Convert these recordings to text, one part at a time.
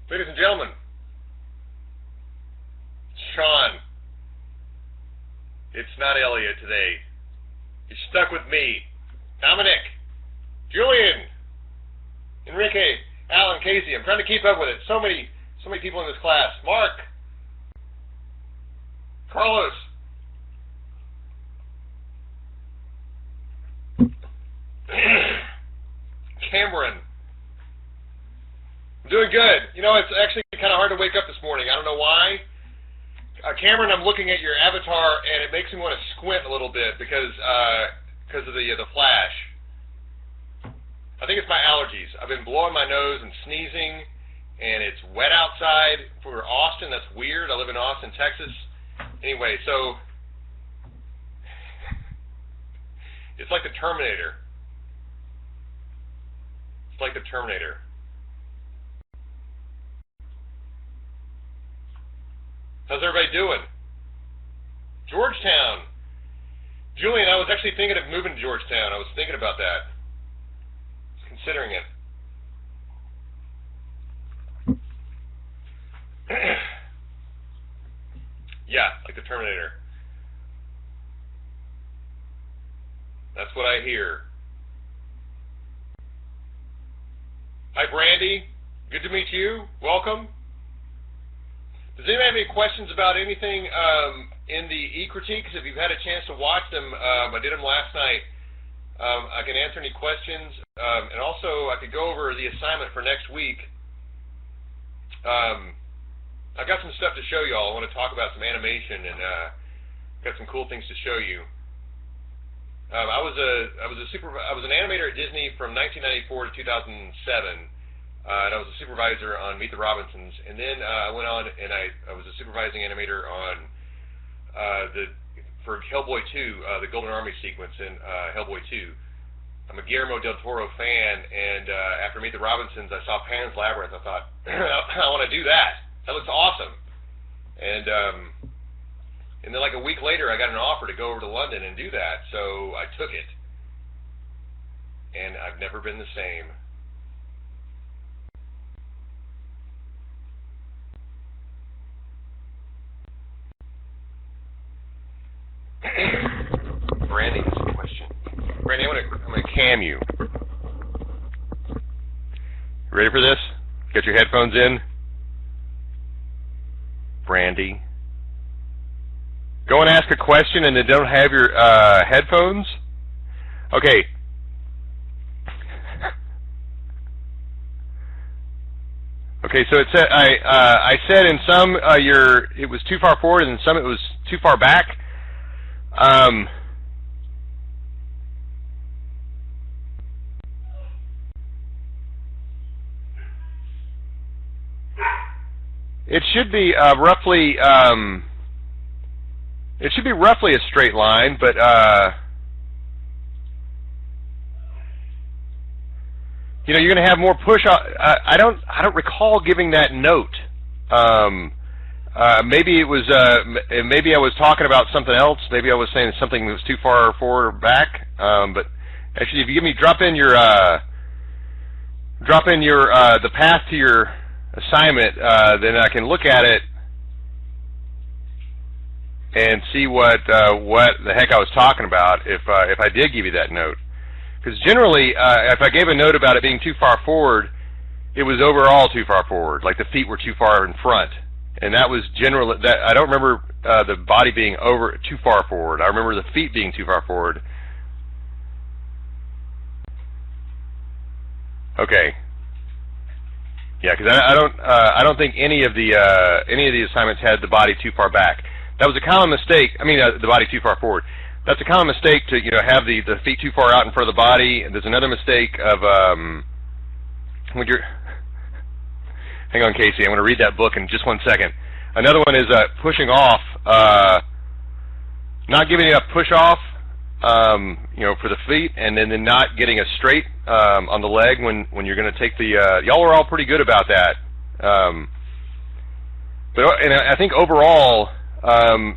Ladies and gentlemen, Sean. It's not Elliot today. You're stuck with me. Dominic, Julian, Enrique, Alan, Casey. I'm trying to keep up with it. So many people in this class. Mark, Carlos, Cameron. I'm doing good. You know, it's actually kind of hard to wake up this morning. I don't know why. Cameron, I'm looking at your avatar, and it makes me want to squint a little bit because of the flash. I think it's my allergies. I've been blowing my nose and sneezing, and it's wet outside for Austin. That's weird. I live in Austin, Texas. Anyway, so it's like the Terminator. It's like the Terminator. How's everybody doing? Georgetown. Julian, I was actually thinking of moving to Georgetown. I was thinking about that. I was considering it. Yeah, like the Terminator. That's what I hear. Hi, Brandy. Good to meet you. Welcome. Does anybody have any questions about anything in the e-critiques? If you've had a chance to watch them, I did them last night. I can answer any questions. And also, I could go over the assignment for next week. I've got some stuff to show you all. I want to talk about some animation, and got some cool things to show you. I was an animator at Disney from 1994 to 2007. And I was a supervisor on Meet the Robinsons, and then I went on and I was a supervising animator on for Hellboy 2, the Golden Army sequence in Hellboy 2. I'm a Guillermo del Toro fan, and after Meet the Robinsons, I saw Pan's Labyrinth. I thought, I want to do that. That looks awesome. And then like a week later, I got an offer to go over to London and do that, so I took it. And I've never been the same. Brandy has a question. Brandy, I'm gonna cam you. Ready for this? Got your headphones in? Brandy. Go and ask a question and then don't have your headphones? Okay. Okay, so it said I said in some it was too far forward and in some it was too far back. It should be roughly a straight line, but you know, you're going to have more push. I don't recall giving that note. Maybe it was maybe I was talking about something else. Maybe I was saying something that was too far forward or back. But actually, if you give me drop in your the path to your assignment, then I can look at it and see what the heck I was talking about if I did give you that note. Because generally, if I gave a note about it being too far forward, it was overall too far forward, like the feet were too far in front. And that was generally, that I don't remember the body being too far forward. I remember the feet being too far forward. Okay. Yeah, because I don't think any of the assignments had the body too far back. That was a common mistake. I mean, the body too far forward. That's a common mistake to have the feet too far out in front of the body. And there's another mistake of when you're. Hang on, Casey. I'm going to read that book in just 1 second. Another one is pushing off, not giving enough push off, for the feet, and then not getting a straight on the leg when you're going to take the. Y'all were all pretty good about that, but I think overall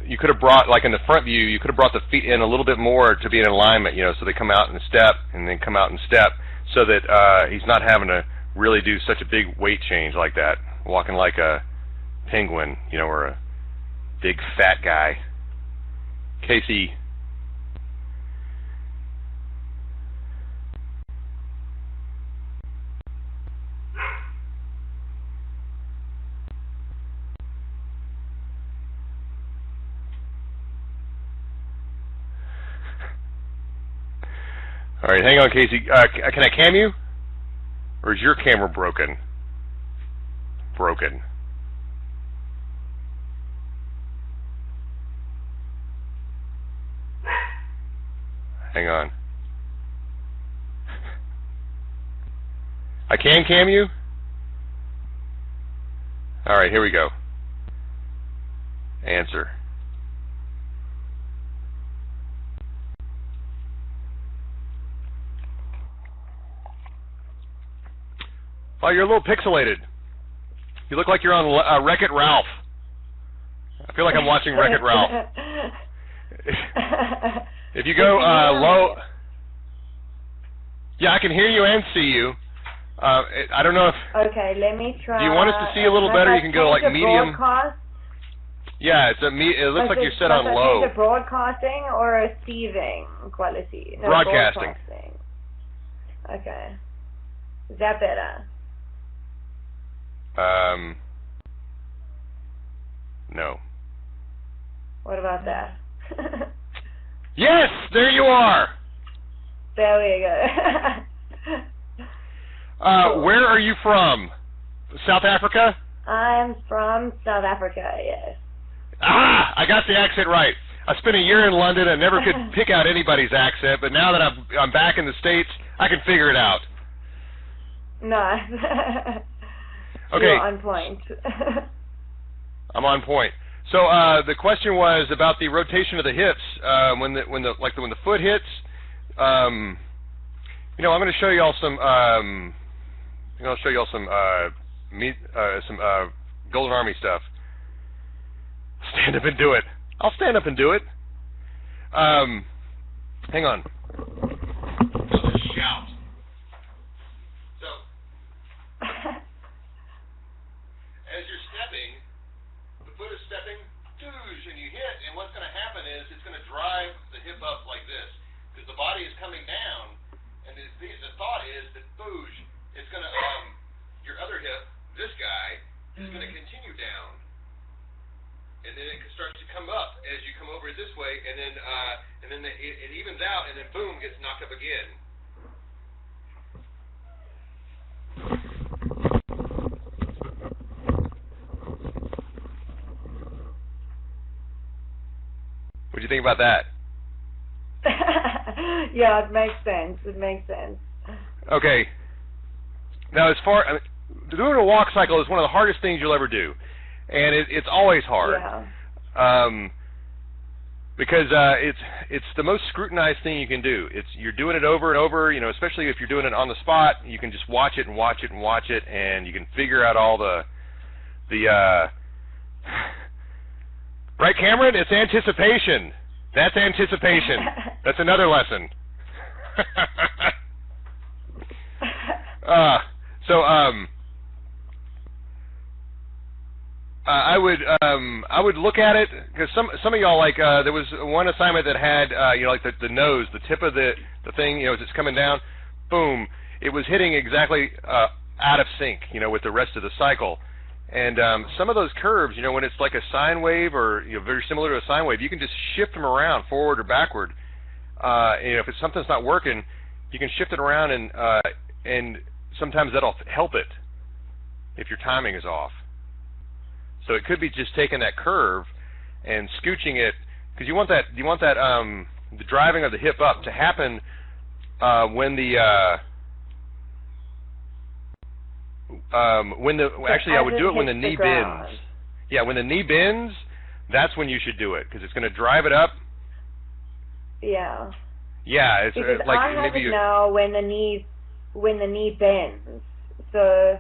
you could have brought, like in the front view, you could have brought the feet in a little bit more to be in alignment, so they come out in step and then come out in step, so that he's not having to really do such a big weight change like that. walking like a penguin, or a big fat guy. Casey. All right, hang on, Casey. Can I cam you? Or is your camera broken? Broken. Hang on. I can cam you? All right, here we go. Answer. Oh, you're a little pixelated. You look like you're on Wreck-It Ralph. I feel like I'm watching Wreck-It Ralph. If you go low... Yeah, I can hear you and see you. I don't know if... Okay, let me try... Do you want us to see a little better? You can go like medium... Broadcast? Yeah, it looks like you're set on low. Is it broadcasting or a receiving quality? No, broadcasting. Okay. Is that better? No. What about that? Yes, there you are. There we go. Where are you from? South Africa? I'm from South Africa, yes. Ah, I got the accent right. I spent a year in London and never could pick out anybody's accent, but now that I'm back in the States, I can figure it out. Nice. Okay. You're on point. I'm on point. So the question was about the rotation of the hips when the foot hits. I'm going to show you all some. I'll show you all some Golden Army stuff. Stand up and do it. I'll stand up and do it. Hang on. I'll just shout. So, as you're stepping, the foot is stepping, and you hit, and what's going to happen is it's going to drive the hip up like this, because the body is coming down, and the thought is that boosh, it's going to, your other hip, this guy, is going to continue down, and then it starts to come up as you come over it this way, and then it evens out, and then boom, gets knocked up again. What do you think about that? Yeah, it makes sense. It makes sense. Okay. Now, doing a walk cycle is one of the hardest things you'll ever do, and it's always hard. Yeah. Because it's the most scrutinized thing you can do. You're doing it over and over. Especially if you're doing it on the spot, you can just watch it and watch it and watch it, and you can figure out all the right, Cameron? It's anticipation. That's anticipation. That's another lesson. I would look at it, because some of y'all, there was one assignment that had the nose, the tip of the thing, as it's coming down, boom, it was hitting exactly out of sync, with the rest of the cycle. And some of those curves, when it's like a sine wave or very similar to a sine wave, you can just shift them around forward or backward. If something's not working, you can shift it around, and sometimes that'll help it if your timing is off. So it could be just taking that curve and scooching it, because you want that the driving of the hip up to happen when the actually I would do it when the knee bends. Yeah, when the knee bends, that's when you should do it, because it's going to drive it up. Yeah. Yeah, it's because like I have maybe it now when the knee bends. So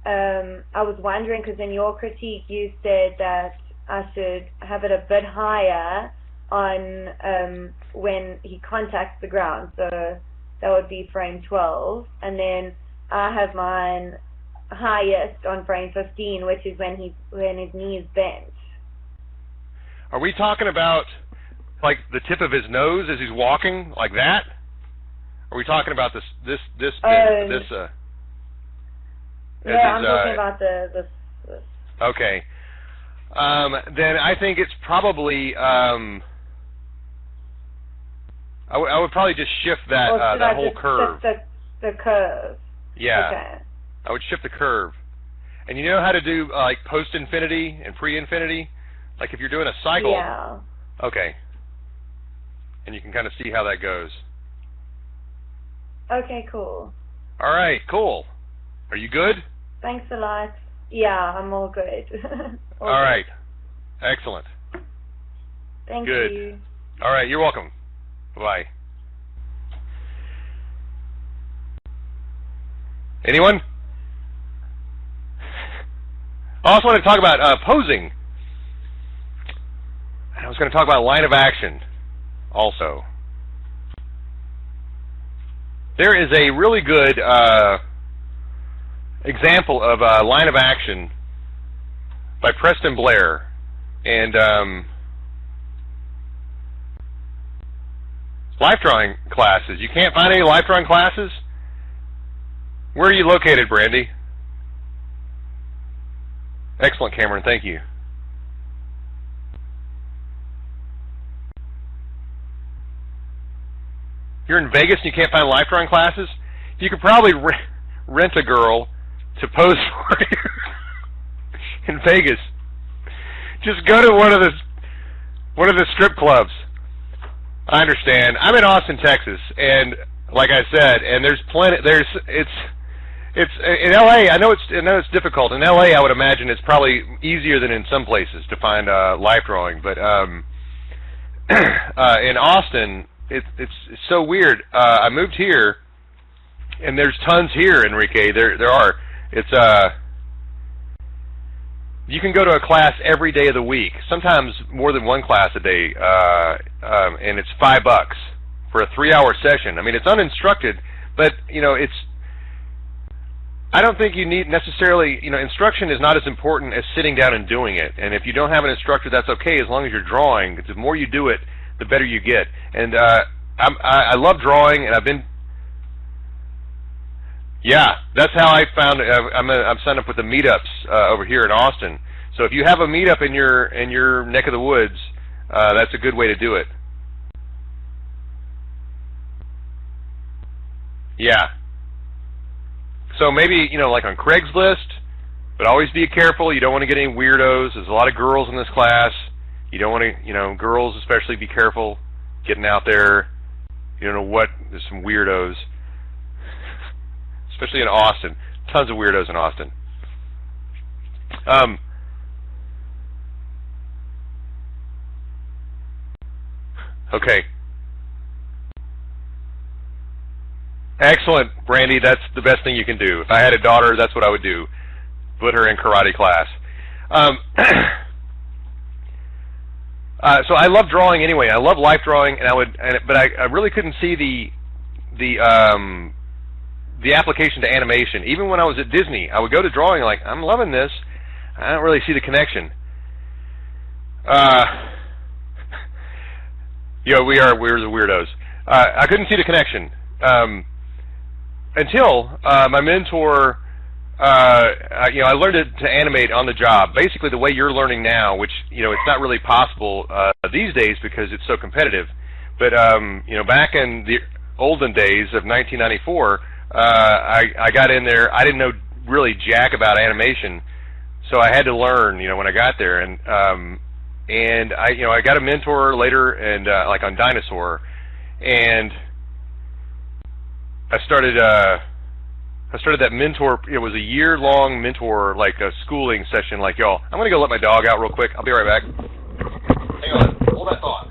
I was wondering, because in your critique you said that I should have it a bit higher on when he contacts the ground. So that would be frame 12, and then I have mine highest on frame 15, which is when his knee is bent. Are we talking about like the tip of his nose as he's walking, like that? Are we talking about this bit, Yeah, I'm talking about this. Okay. Then I think it's probably I would probably just shift that that whole curve. Shift the curve. Yeah. Okay. I would shift the curve. And you know how to do like post-infinity and pre-infinity? Like if you're doing a cycle. Yeah. Okay. And you can kind of see how that goes. Okay, cool. All right, cool. Are you good? Thanks a lot. Yeah, I'm all good. All right. Excellent. Thank Good. you. All right, you're welcome. Bye-bye. Anyone? I also want to talk about posing. I was going to talk about line of action also. There is a really good example of line of action by Preston Blair. And life drawing classes. You can't find any life drawing classes? Where are you located, Brandy? Excellent, Cameron. Thank you. You're in Vegas and you can't find life drawing classes? You could probably rent a girl to pose for you in Vegas. Just go to one of the strip clubs. I understand. I'm in Austin, Texas, and like I said, and there's plenty. It's in LA. I know it's difficult. In LA, I would imagine it's probably easier than in some places to find life drawing. But in Austin, it's so weird. I moved here, and there's tons here, Enrique. There are. It's you can go to a class every day of the week. Sometimes more than one class a day, and it's $5 for a 3-hour session. I mean, it's uninstructed, but it's. I don't think you need necessarily, instruction is not as important as sitting down and doing it. And if you don't have an instructor, that's okay as long as you're drawing. The more you do it, the better you get. And I love drawing, and I've been. Yeah, that's how I found. I'm signed up with the meetups over here in Austin. So if you have a meetup in your neck of the woods, that's a good way to do it. Yeah. So maybe, like on Craigslist, but always be careful. You don't want to get any weirdos. There's a lot of girls in this class. You don't want to, girls especially, be careful getting out there. You don't know what, there's some weirdos. Especially in Austin. Tons of weirdos in Austin. Okay. Excellent, Brandy. That's the best thing you can do. If I had a daughter, that's what I would do. Put her in karate class. So I love drawing anyway. I love life drawing, but I really couldn't see the application to animation. Even when I was at Disney, I would go to drawing like, I'm loving this. I don't really see the connection. We're the weirdos. I couldn't see the connection. Until my mentor, I learned to animate on the job. Basically, the way you're learning now, which it's not really possible these days because it's so competitive. But back in the olden days of 1994, I got in there. I didn't know really jack about animation, so I had to learn. When I got there, and I got a mentor later, and like on Dinosaur, and I started that mentor. It was a year-long mentor, like a schooling session, like y'all. I'm gonna go let my dog out real quick. I'll be right back. Hang on, hold that thought.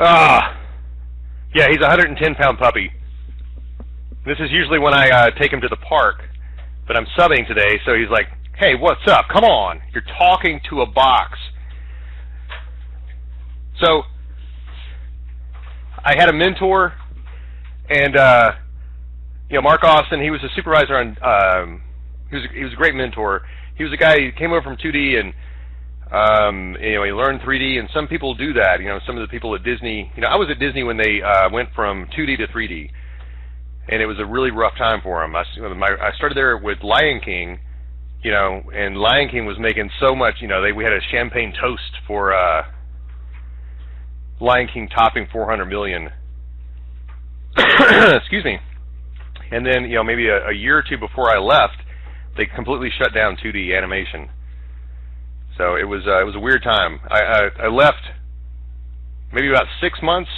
Yeah, he's a 110-pound puppy. This is usually when I take him to the park, but I'm subbing today, so he's like, hey, what's up? Come on. You're talking to a box. So I had a mentor, and Mark Austin, he was a supervisor on, he was a great mentor. He was a guy who came over from 2D, and he learned 3D, and some people do that. Some of the people at Disney, I was at Disney when they went from 2D to 3D, and it was a really rough time for them. I started there with Lion King, and Lion King was making so much, we had a champagne toast for Lion King topping 400 million. Excuse me. And then, maybe a year or two before I left, they completely shut down 2D animation. So it was a weird time. I left maybe about 6 months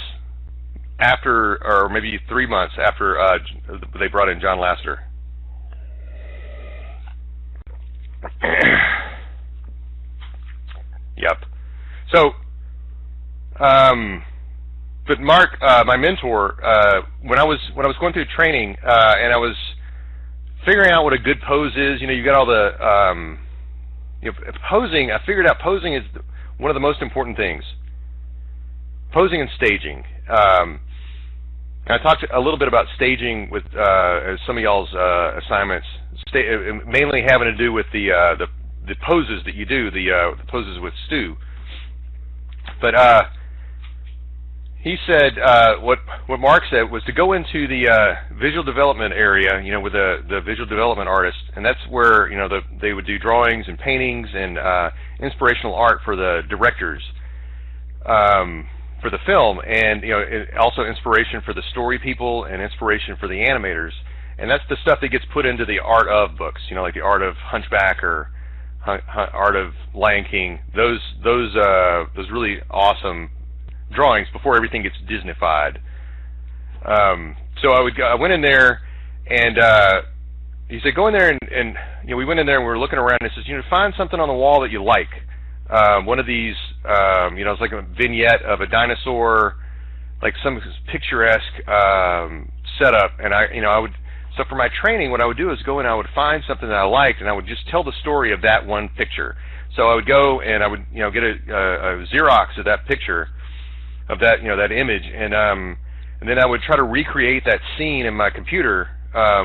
after, or maybe 3 months after they brought in John Lasseter. Yep. So, but Mark, my mentor, when I was going through training, and I was figuring out what a good pose is, you got all the posing. I figured out posing is one of the most important things. Posing and staging. I talked a little bit about staging with some of y'all's assignments, mainly having to do with the poses that you do, the poses with Stu. But he said what Mark said was to go into the visual development area, with the visual development artist, and that's where they would do drawings and paintings and inspirational art for the directors for the film, and also inspiration for the story people and inspiration for the animators, and that's the stuff that gets put into the art of books, like the art of Hunchback or art of Lion King. Those really awesome drawings before everything gets Disneyfied. So I went in there, and he said, go in there, and we went in there and we were looking around, and he says, find something on the wall that you like. One of these, it's like a vignette of a dinosaur, like some picturesque setup, and I would. So for my training, what I would do is go and I would find something that I liked, and I would just tell the story of that one picture. So I would go and I would, get a Xerox of that picture, of that, that image, and then I would try to recreate that scene in my computer. I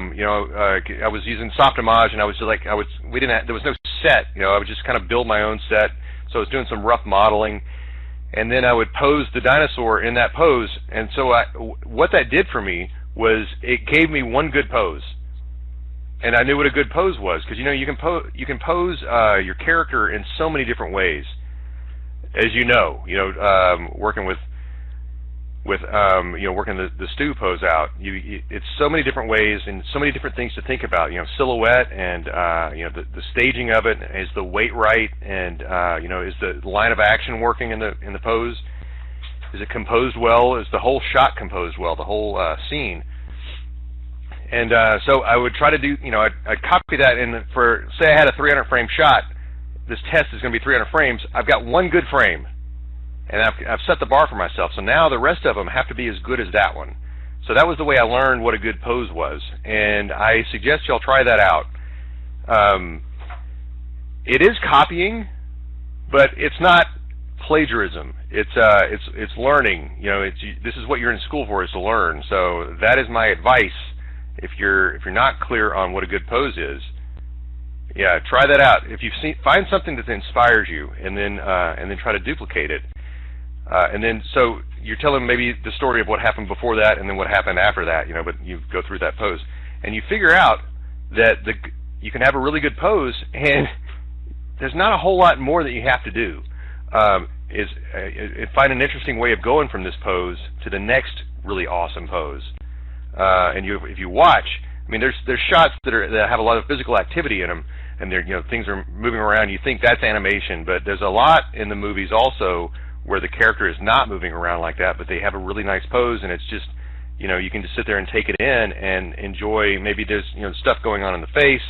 was using Softimage, and I was just like, there was no set, I would just kind of build my own set. So I was doing some rough modeling, and then I would pose the dinosaur in that pose. And so what that did for me was it gave me one good pose, and I knew what a good pose was, because you can pose your character in so many different ways, as working with working the Stu pose out. It's so many different ways and so many different things to think about. Silhouette and the staging of it. Is the weight right? And is the line of action working in the pose? Is it composed well? Is the whole shot composed well? The whole scene. And so I would try to do. I'd copy that, and for say I had a 300 frame shot. This test is going to be 300 frames. I've got one good frame. And I've set the bar for myself, so now the rest of them have to be as good as that one. So that was the way I learned what a good pose was, and I suggest y'all try that out. It is copying, but it's not plagiarism. It's learning. This is what you're in school for, is to learn. So that is my advice. If you're not clear on what a good pose is, yeah, try that out. If find something that inspires you, and then try to duplicate it. And then, so you're telling maybe the story of what happened before that, and then what happened after that, but you go through that pose, and you figure out that you can have a really good pose, and there's not a whole lot more that you have to do. Find an interesting way of going from this pose to the next really awesome pose. And if you watch, there's shots that have a lot of physical activity in them, and things are moving around. You think that's animation, but there's a lot in the movies also where the character is not moving around like that, but they have a really nice pose, and it's just, you can just sit there and take it in and enjoy. Maybe there's, stuff going on in the face,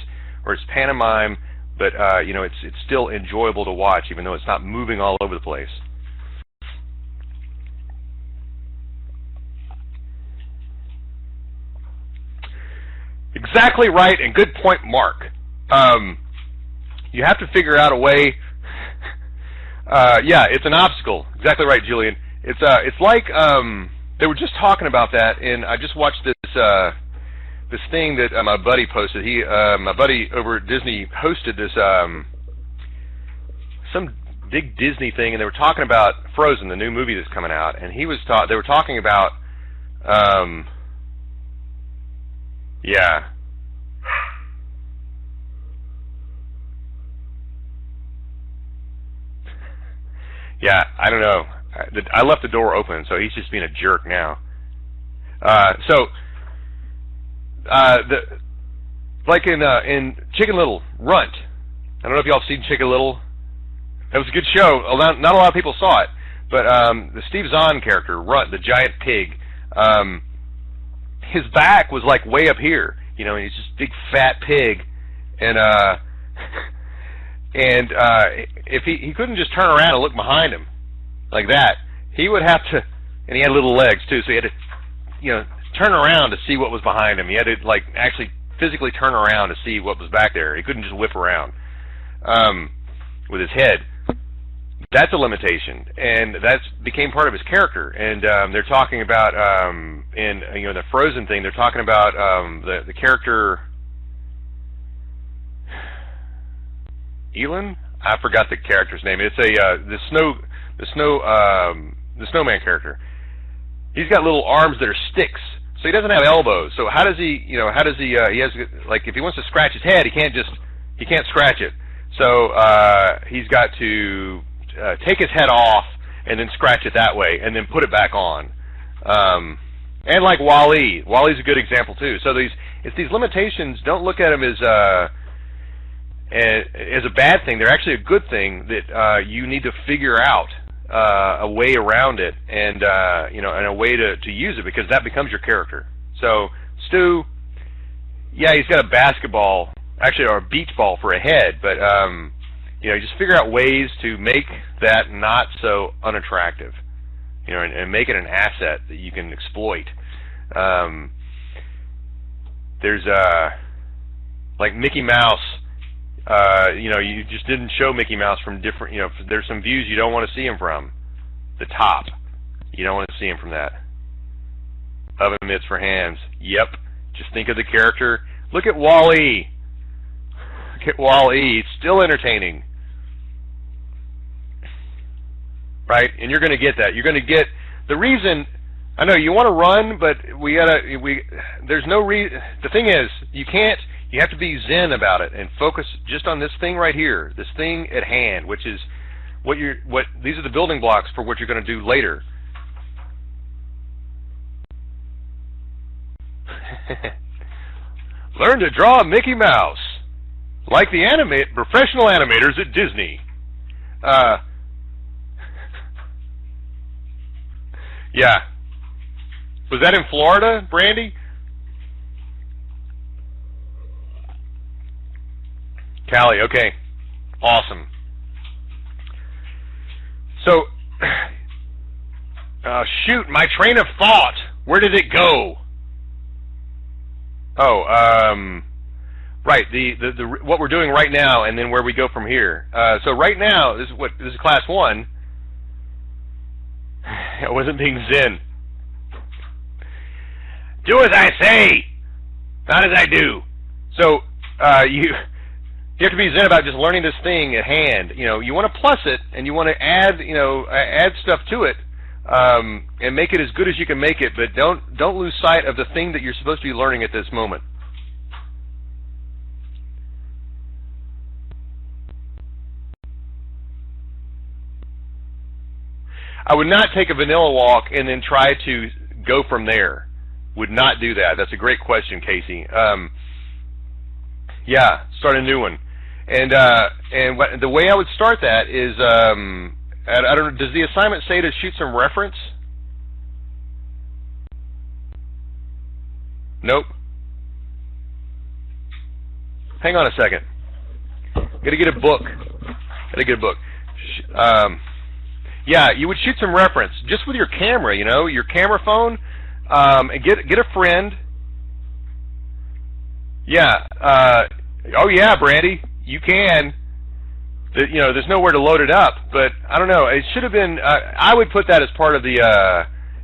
or it's pantomime, but, it's still enjoyable to watch, even though it's not moving all over the place. exactly right, and good point, Mark. You have to figure out a way. Yeah, it's an obstacle. Exactly right, Julian. It's like they were just talking about that, and I just watched this thing that my buddy posted. My buddy over at Disney hosted this some big Disney thing, and they were talking about Frozen, the new movie that's coming out, and they were talking about yeah. Yeah, I don't know. I left the door open, so he's just being a jerk now. Like in Chicken Little, Runt. I don't know if y'all have seen Chicken Little. That was a good show. Not a lot of people saw it, but the Steve Zahn character, Runt, the giant pig, his back was like way up here. You know, he's just a big fat pig, and if he couldn't just turn around and look behind him like that, he would have to. And he had little legs too, so he had to, you know, turn around to see what was behind him. He had to like actually physically turn around to see what was back there. He couldn't just whip around with his head. That's a limitation, and that's became part of his character. And they're talking about in the Frozen thing. They're talking about the character Elin. I forgot the character's name. It's the snowman character. He's got little arms that are sticks, so he doesn't have elbows. So how does he? He has, like, if he wants to scratch his head, he can't scratch it. So he's got to take his head off and then scratch it that way, and then put it back on. And like WALL-E, WALL-E's a good example too. So it's these limitations. Don't look at them as a bad thing. They're actually a good thing that you need to figure out a way around it, and and a way to use it, because that becomes your character. So Stu, yeah, he's got a basketball, actually, or a beach ball for a head, but just figure out ways to make that not so unattractive, and make it an asset that you can exploit. There's like Mickey Mouse. You just didn't show Mickey Mouse from different, there's some views you don't want to see him from. The top. You don't want to see him from that. Oven mitts for hands. Yep. Just think of the character. Look at WALL-E. Look at WALL-E. It's still entertaining. Right? And you're going to get that. You're going to get the reason. I know you want to run, but there's no reason. The thing is, you have to be zen about it and focus just on this thing right here, this thing at hand, which is these are the building blocks for what you're going to do later. Learn to draw Mickey Mouse like the professional animators at Disney. Yeah. Was that in Florida, Brandy? Callie, okay. Awesome. So, shoot, my train of thought. Where did it go? Oh, right. The what we're doing right now, and then where we go from here. So right now, this is class 1. I wasn't being zen. Do as I say, not as I do. So you have to be zen about just learning this thing at hand. You want to plus it, and you want to add stuff to it, and make it as good as you can make it. But don't lose sight of the thing that you're supposed to be learning at this moment. I would not take a vanilla walk and then try to go from there. Would not do that. That's a great question, Casey. Yeah, start a new one. And the way I would start that is, I don't know, does the assignment say to shoot some reference? Nope. Hang on a second. Gotta get a book. Yeah, you would shoot some reference just with your camera, your camera phone, and get a friend. Yeah. Oh yeah, Brandy, you can. There's nowhere to load it up, but I don't know. It should have been. I would put that as part of the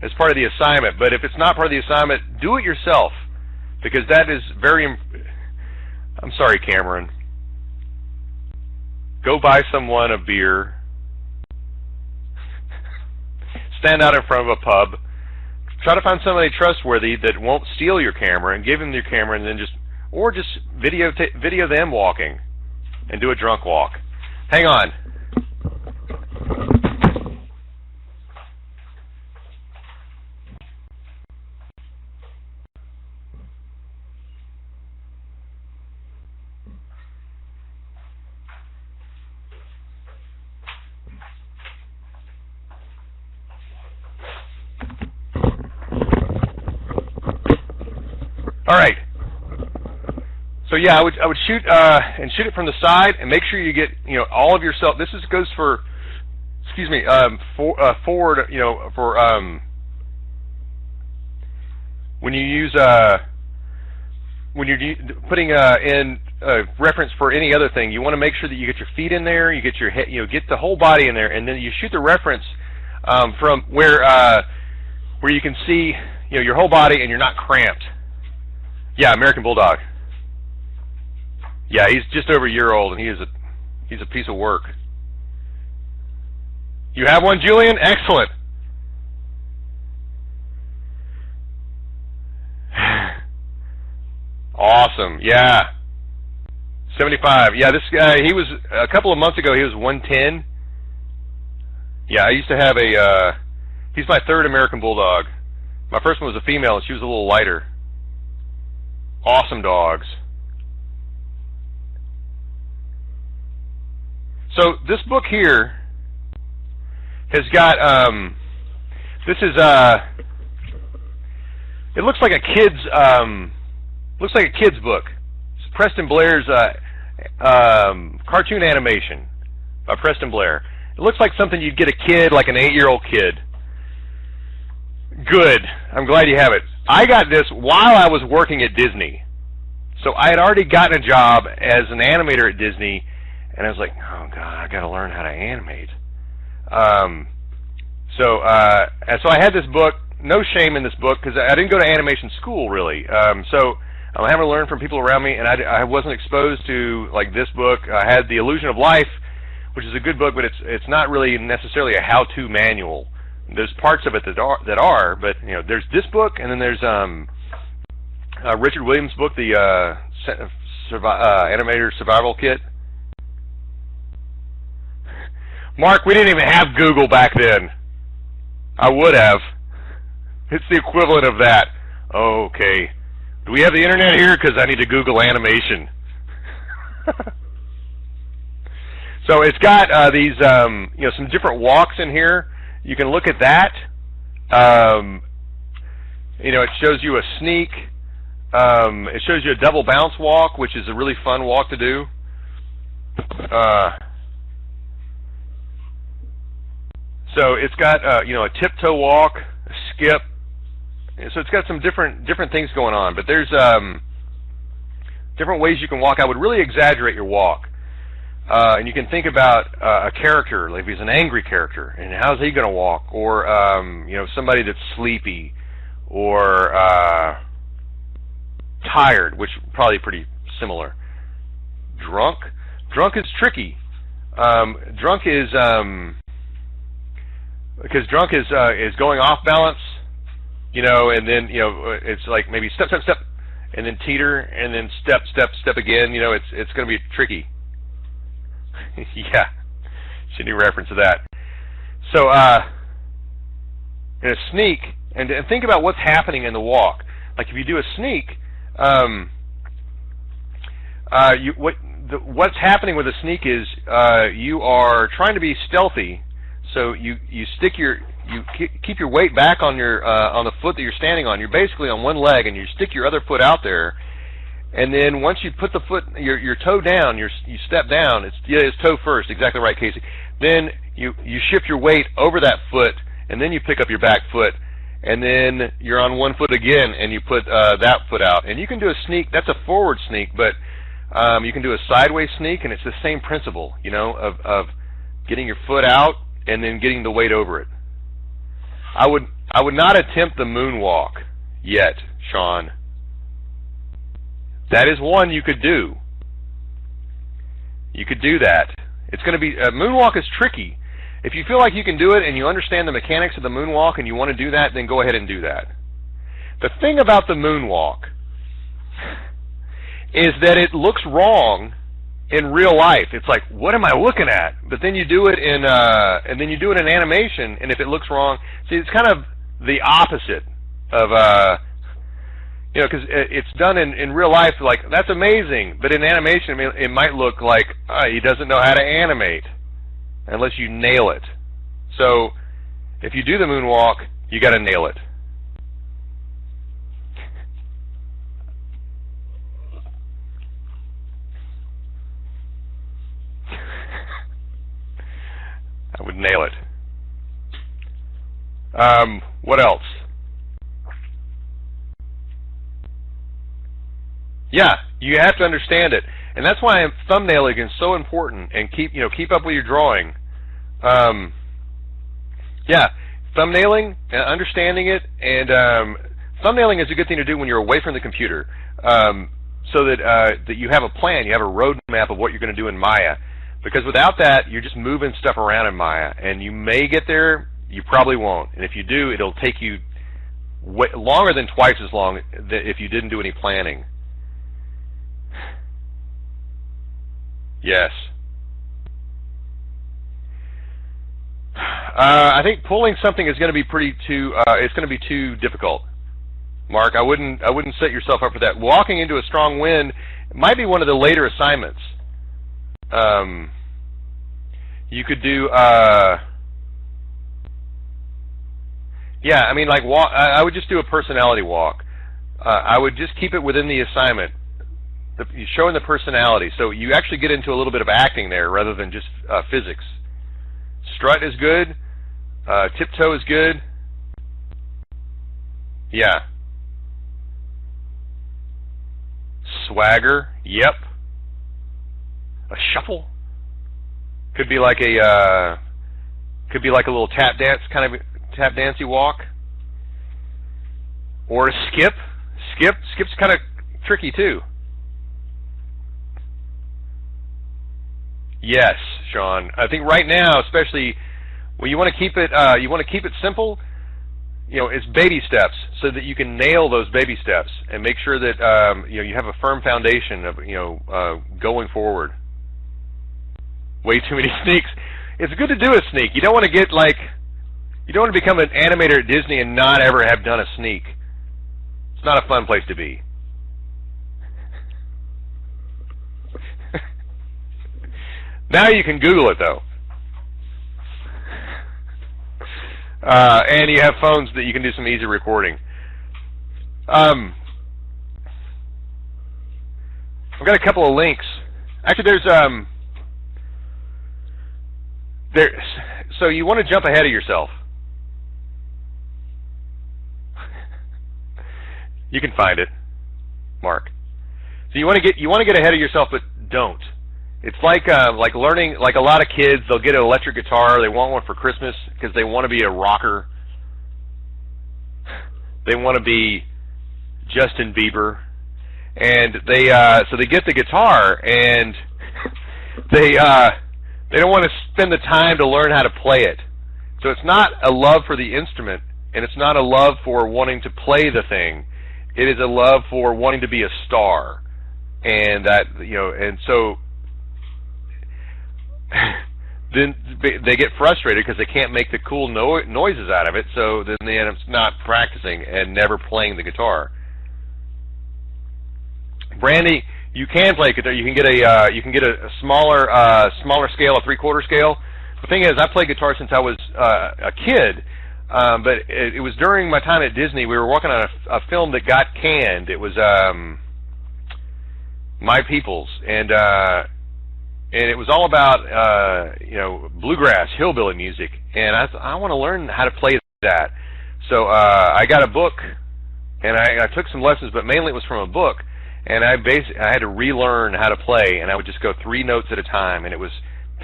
assignment. But if it's not part of the assignment, do it yourself, because that is very. I'm sorry, Cameron. Go buy someone a beer. Stand out in front of a pub. Try to find somebody trustworthy that won't steal your camera, and give them your camera, and then just video them walking, and do a drunk walk. Hang on. All right. So yeah, I would shoot and shoot it from the side, and make sure you get all of yourself. This goes for, excuse me, forward. For when you use when you're putting in reference for any other thing, you want to make sure that you get your feet in there, you get your head, get the whole body in there, and then you shoot the reference from where you can see your whole body and you're not cramped. Yeah, American Bulldog. Yeah, he's just over a year old, and he's a piece of work. You have one, Julian? Excellent. Awesome. Yeah. 75. Yeah, this guy, he was a couple of months ago. He was 110. Yeah, I used to have he's my third American Bulldog. My first one was a female, and she was a little lighter. Awesome dogs. So this book here has got this is it looks like a kid's book. It's Preston Blair's cartoon animation by Preston Blair. It looks like something you'd get a kid, like an 8-year-old kid. Good. I'm glad you have it. I got this while I was working at Disney. So I had already gotten a job as an animator at Disney, and I was like, oh God, I got to learn how to animate. So I had this book. No shame in this book, because I didn't go to animation school really. So I'm having to learn from people around me, and I wasn't exposed to like this book. I had The Illusion of Life, which is a good book, but it's not really necessarily a how-to manual. There's parts of it that are, but there's this book, and then there's Richard Williams' book, the Animator Survival Kit. Mark, we didn't even have Google back then. I would have. It's the equivalent of that. Okay. Do we have the internet here? Because I need to Google animation. So it's got these, some different walks in here. You can look at that. It shows you a sneak. It shows you a double bounce walk, which is a really fun walk to do. So it's got a tiptoe walk, a skip. So it's got some different things going on. But there's different ways you can walk. I would really exaggerate your walk. And you can think about a character, like if he's an angry character, and how's he going to walk? Or, somebody that's sleepy or tired, which probably pretty similar. Drunk? Drunk is tricky. Drunk is, because drunk is going off balance, and then, it's like maybe step, step, step, and then teeter, and then step, step, step again. It's going to be tricky. Yeah, should do reference to that. So, in a sneak, and think about what's happening in the walk. Like if you do a sneak, what's happening with a sneak is you are trying to be stealthy. So you keep your weight back on the foot that you're standing on. You're basically on one leg, and you stick your other foot out there. And then once you put the foot, your toe down, you step down. It's toe first, exactly right, Casey. Then you shift your weight over that foot, and then you pick up your back foot, and then you're on one foot again, and you put that foot out. And you can do a sneak. That's a forward sneak, but you can do a sideways sneak, and it's the same principle, of getting your foot out and then getting the weight over it. I would not attempt the moonwalk yet, Sean. That is one you could do. You could do that. It's going to be moonwalk is tricky. If you feel like you can do it and you understand the mechanics of the moonwalk and you want to do that, then go ahead and do that. The thing about the moonwalk is that it looks wrong in real life. It's like, what am I looking at? But then you do it in animation, and if it looks wrong, see, it's kind of the opposite of because it's done in real life. Like, that's amazing, but in animation, it might look like he doesn't know how to animate unless you nail it. So, if you do the moonwalk, you got to nail it. I would nail it. What else? Yeah, you have to understand it, and that's why thumbnailing is so important. And keep up with your drawing. Yeah, thumbnailing, understanding it, and thumbnailing is a good thing to do when you're away from the computer, so that you have a plan, you have a roadmap of what you're going to do in Maya. Because without that, you're just moving stuff around in Maya, and you may get there, you probably won't. And if you do, it'll take you longer than twice as long if you didn't do any planning. Yes. I think pulling something is going to be it's going to be too difficult. Mark, I wouldn't set yourself up for that. Walking into a strong wind might be one of the later assignments. You could do, yeah, I mean, like, walk. I would just do a personality walk. I would just keep it within the assignment, showing the personality. So you actually get into a little bit of acting there rather than just physics. Strut is good. Tiptoe is good. Yeah. Swagger. Yep. A shuffle could be like a little tap dancey walk, or a skip. Skip's kind of tricky too. Yes, Sean. I think right now, especially, well, you want to keep it simple. It's baby steps so that you can nail those baby steps and make sure that you have a firm foundation of going forward. Way too many sneaks. It's good to do a sneak. You don't want to you don't want to become an animator at Disney and not ever have done a sneak. It's not a fun place to be. Now you can Google it, though. And you have phones that you can do some easy recording. I've got a couple of links. Actually, so you want to jump ahead of yourself. You can find it, Mark. So you want to get ahead of yourself, but don't. It's like learning. Like a lot of kids, they'll get an electric guitar. They want one for Christmas because they want to be a rocker. They want to be Justin Bieber, and so they get the guitar and they don't want to spend the time to learn how to play it. So it's not a love for the instrument, and it's not a love for wanting to play the thing. It is a love for wanting to be a star, and and so then they get frustrated because they can't make the cool noises out of it. So then they end up not practicing and never playing the guitar. Brandy, you can play guitar. You can get a smaller scale, a 3/4 scale. The thing is, I played guitar since I was a kid, but it was during my time at Disney. We were working on a film that got canned. It was My Peoples, and it was all about bluegrass, hillbilly music, and I want to learn how to play that. So I got a book, and I took some lessons, but mainly it was from a book. And I had to relearn how to play, and I would just go 3 notes at a time, and it was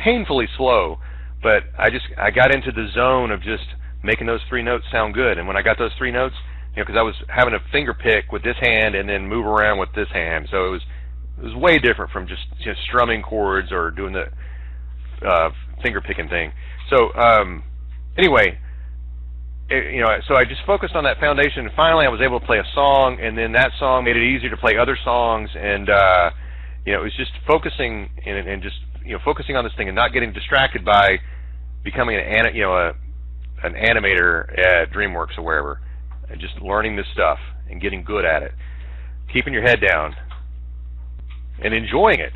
painfully slow. But I got into the zone of just making those 3 notes sound good. And when I got those 3 notes, because I was having a finger pick with this hand and then move around with this hand, so it was way different from just strumming chords or doing the finger picking thing. So anyway. So I just focused on that foundation, and finally I was able to play a song, and then that song made it easier to play other songs, and it was just focusing and just focusing on this thing and not getting distracted by becoming an animator at DreamWorks or wherever, and just learning this stuff and getting good at it, keeping your head down, and enjoying it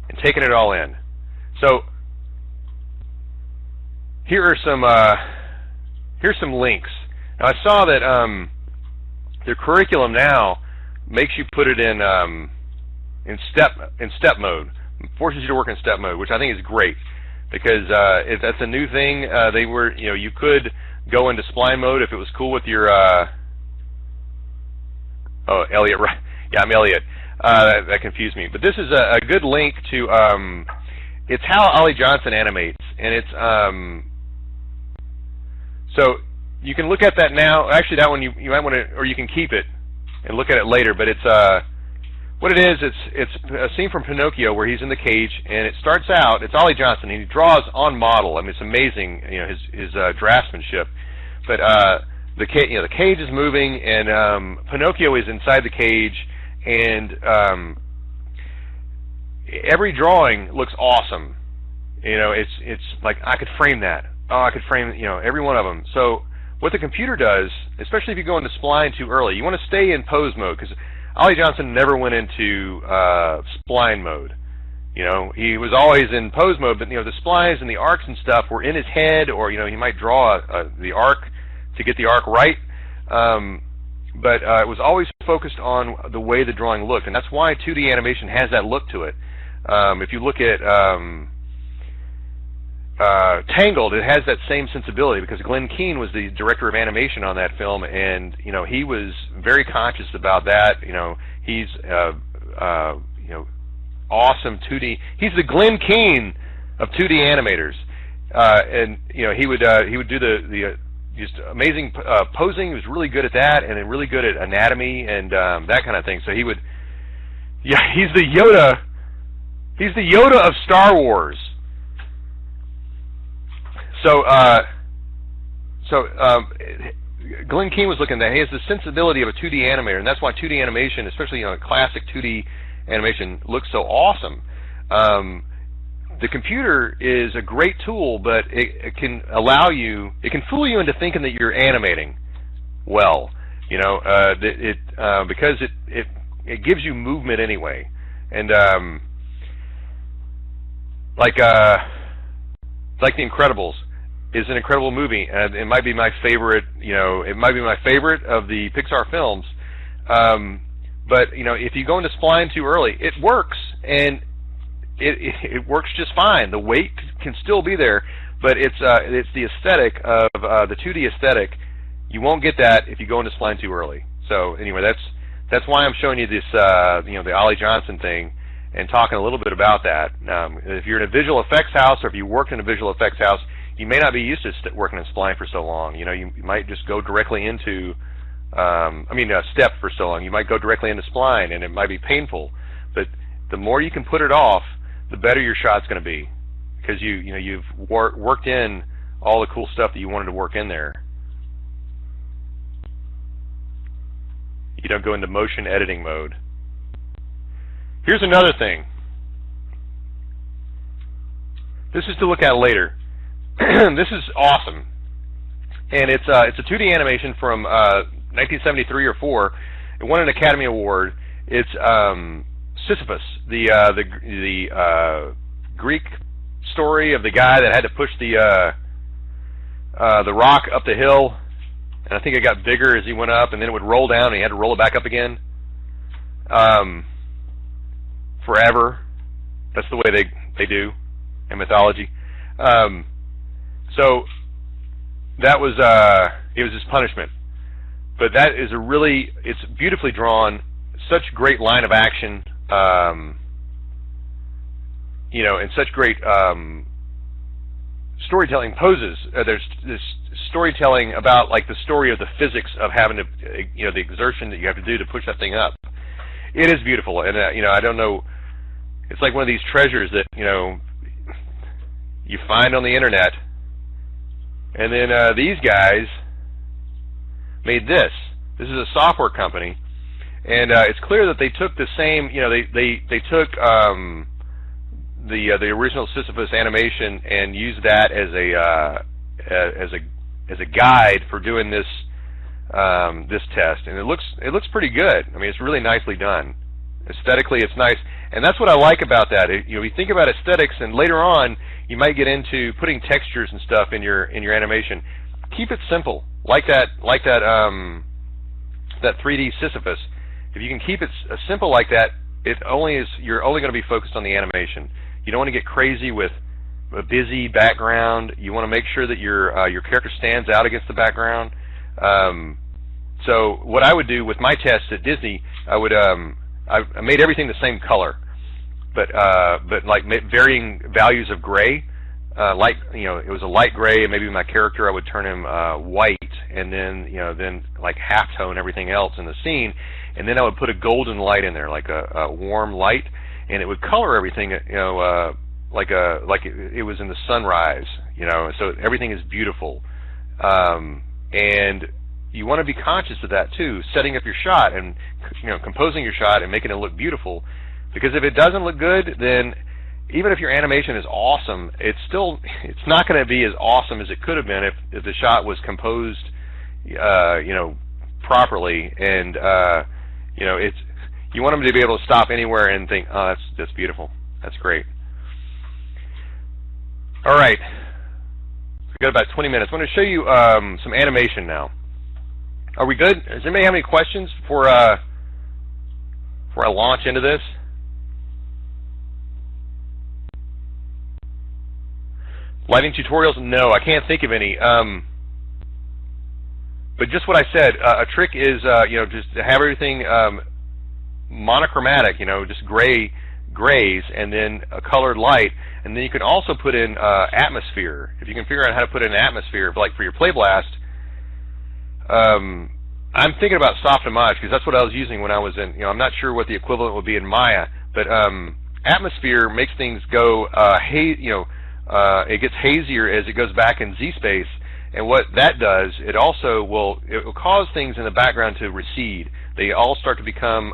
and taking it all in. So here are some. Here's some links. Now, I saw that their curriculum now makes you put it in step mode, forces you to work in step mode, which I think is great because that's a new thing. You could go into spline mode if it was cool with your. Elliot, right? Yeah, I'm Elliot. That confused me, but this is a good link to. It's how Ollie Johnston animates, and it's. So you can look at that now. Actually, that one you might want to, or you can keep it and look at it later. But it's what it is. It's a scene from Pinocchio where he's in the cage, and it starts out. It's Ollie Johnston, and he draws on model. I mean, it's amazing, his draftsmanship. But the cage is moving, and Pinocchio is inside the cage, and every drawing looks awesome. It's like I could frame that. Oh, I could frame, every one of them. So what the computer does, especially if you go into spline too early, you want to stay in pose mode because Ollie Johnston never went into spline mode. He was always in pose mode, but the splines and the arcs and stuff were in his head, or he might draw the arc to get the arc right. But it was always focused on the way the drawing looked, and that's why 2D animation has that look to it. If you look at Tangled, it has that same sensibility because Glenn Keane was the director of animation on that film, and he was very conscious about that. He's awesome 2D. He's the Glenn Keane of 2D animators, and he would do the just amazing posing. He was really good at that, and then really good at anatomy and that kind of thing. So he's the Yoda. He's the Yoda of Star Wars. So Glenn Keane was looking at that. He has the sensibility of a 2D animator, and that's why 2D animation, especially classic 2D animation, looks so awesome. The computer is a great tool, but it can fool you into thinking that you're animating well, because it gives you movement anyway, and like The Incredibles is an incredible movie, and it might be my favorite. It might be my favorite of the Pixar films. But if you go into spline too early, it works, and it works just fine. The weight can still be there, but it's the aesthetic of the 2D aesthetic. You won't get that if you go into spline too early. So anyway, that's why I'm showing you this the Ollie Johnston thing and talking a little bit about that. If you're in a visual effects house, or if you work in a visual effects house, you may not be used to working in spline for so long. You might just go directly into step for so long. You might go directly into spline, and it might be painful. But the more you can put it off, the better your shot's going to be, because you've worked in all the cool stuff that you wanted to work in there. You don't go into motion editing mode. Here's another thing. This is to look at later. This is awesome, and it's a 2D animation from 1973 or 4. It won an Academy Award. It's Sisyphus, the Greek story of the guy that had to push the rock up the hill, and I think it got bigger as he went up, and then it would roll down, and he had to roll it back up again. Forever. That's the way they do in mythology. So that was it was his punishment. but that is it's beautifully drawn, such great line of action, and such great storytelling poses. There's this storytelling about like the story of the physics of having to, the exertion that you have to do to push that thing up. It is beautiful, and I don't know. It's like one of these treasures that you find on the internet, and then these guys made this. This is a software company, and it's clear that they took the same. They took the original Sisyphus animation and used that as a guide for doing this this test, and it looks pretty good. I mean, it's really nicely done. Aesthetically, it's nice, and that's what I like about that. You think about aesthetics, and later on, you might get into putting textures and stuff in your animation. Keep it simple, like that 3D Sisyphus. If you can keep it simple like that, you're only going to be focused on the animation. You don't want to get crazy with a busy background. You want to make sure that your character stands out against the background. So what I would do with my tests at Disney, I made everything the same color, but like varying values of gray. It was a light gray, and maybe my character I would turn him white, and then like halftone everything else in the scene, and then I would put a golden light in there, like a warm light, and it would color everything, like it was in the sunrise, so everything is beautiful, and you want to be conscious of that too, setting up your shot and composing your shot and making it look beautiful, because if it doesn't look good, then even if your animation is awesome, it's not going to be as awesome as it could have been if the shot was composed, properly, and you want them to be able to stop anywhere and think, oh, that's beautiful, that's great. All right, we've got about 20 minutes. I want to show you some animation now. Are we good? Does anybody have any questions before I launch into this? Lighting tutorials? No, I can't think of any. But just what I said, a trick is, just to have everything monochromatic, just grays, and then a colored light, and then you can also put in atmosphere. If you can figure out how to put in atmosphere, like for your Play Blast, I'm thinking about Softimage because that's what I was using when I was in. I'm not sure what the equivalent would be in Maya, but atmosphere makes things go it gets hazier as it goes back in Z space, and what that does, it will cause things in the background to recede. They all start to become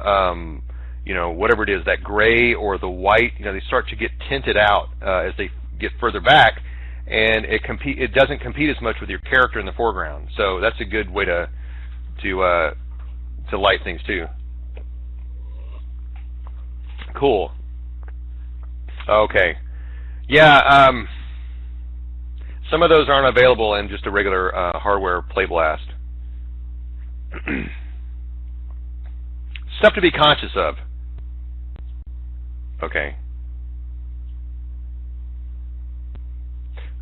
whatever it is, that gray or the white. They start to get tinted out as they get further back, and it doesn't compete as much with your character in the foreground. So that's a good way to light things too. Cool. Okay. Yeah. Some of those aren't available in just a regular hardware Play Blast. Stuff to be conscious of. Okay.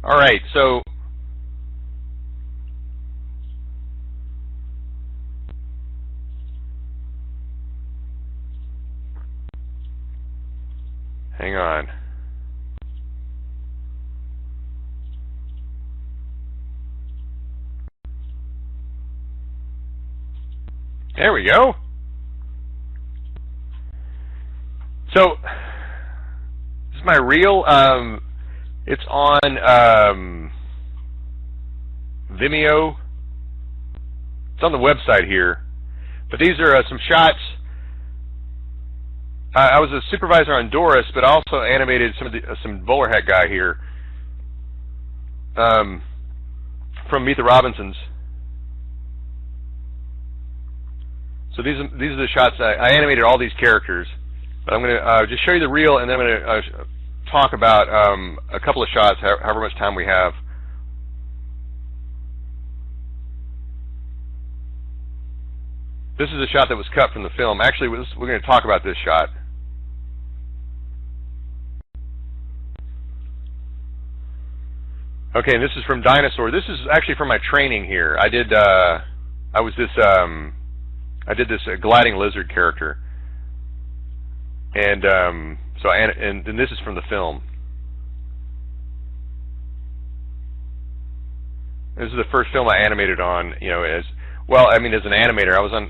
All right, so hang on. There we go. So this is my reel. It's on Vimeo. It's on the website here. But these are some shots. I was a supervisor on Doris, but also animated some bowler hat guy here from Meet the Robinsons. So these are the shots. I animated all these characters. But I'm going to just show you the reel, and then I'm going to talk about a couple of shots, however much time we have. This is a shot that was cut from the film. Actually, we're going to talk about this shot. Okay, and this is from Dinosaur. This is actually from my training here. I I was this I did this gliding lizard character, and so and this is from the film. This is the first film I animated on, you know, as well. I mean, as an animator, I was an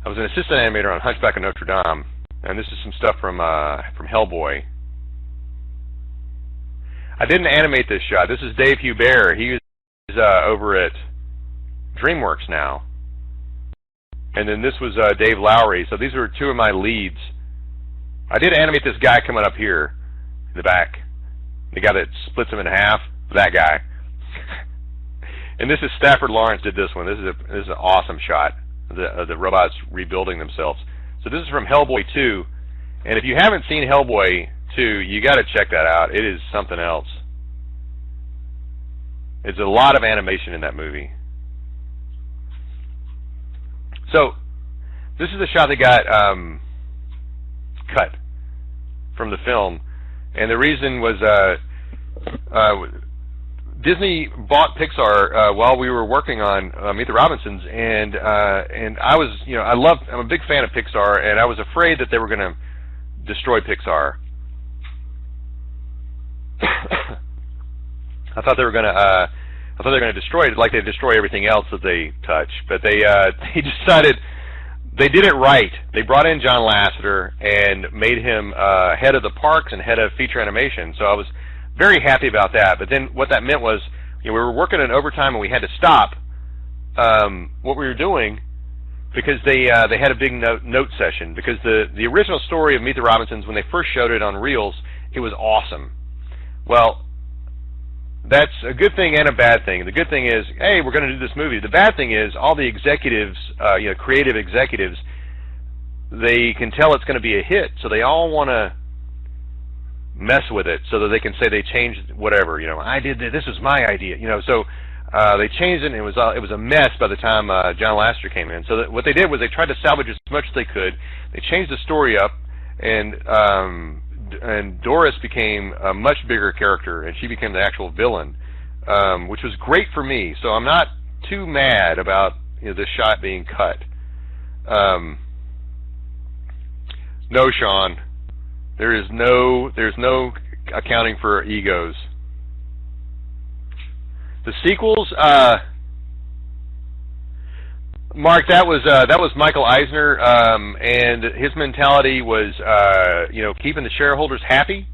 assistant animator on Hunchback of Notre Dame, and this is some stuff from Hellboy. I didn't animate this shot. This is Dave Hubert. He is over at DreamWorks now, and then this was Dave Lowry. So these were two of my leads. I did animate this guy coming up here in the back, the guy that splits him in half. That guy. And this is Stafford Lawrence did this one. This is an awesome shot. The robots rebuilding themselves. So this is from Hellboy 2, and if you haven't seen Hellboy 2, you got to check that out. It is something else. It's a lot of animation in that movie. So this is a shot that got cut from the film, and the reason was Disney bought Pixar while we were working on Meet the Robinsons, and I was, you know, I'm a big fan of Pixar, and I was afraid that they were going to destroy Pixar. I thought they were going to destroy it like they destroy everything else that they touch, but they decided they did it right. They brought in John Lasseter and made him head of the parks and head of feature animation. So I was very happy about that. But then what that meant was, you know, we were working in overtime and we had to stop what we were doing because they had a big note session, because the original story of Meet the Robinsons, when they first showed it on Reels, it was awesome. Well, that's a good thing and a bad thing. The good thing is, hey, we're going to do this movie. The bad thing is all the executives, you know, creative executives, they can tell it's going to be a hit, so they all want to mess with it so that they can say they changed whatever. You know, I did this. This was my idea. You know, so they changed it, and it was a mess by the time John Lasseter came in. So what they did was they tried to salvage as much as they could. They changed the story up, and Doris became a much bigger character, and she became the actual villain, which was great for me. So I'm not too mad about, you know, this shot being cut. No, Sean, there's no accounting for egos. The sequels, Mark, that was Michael Eisner, and his mentality was, you know, keeping the shareholders happy,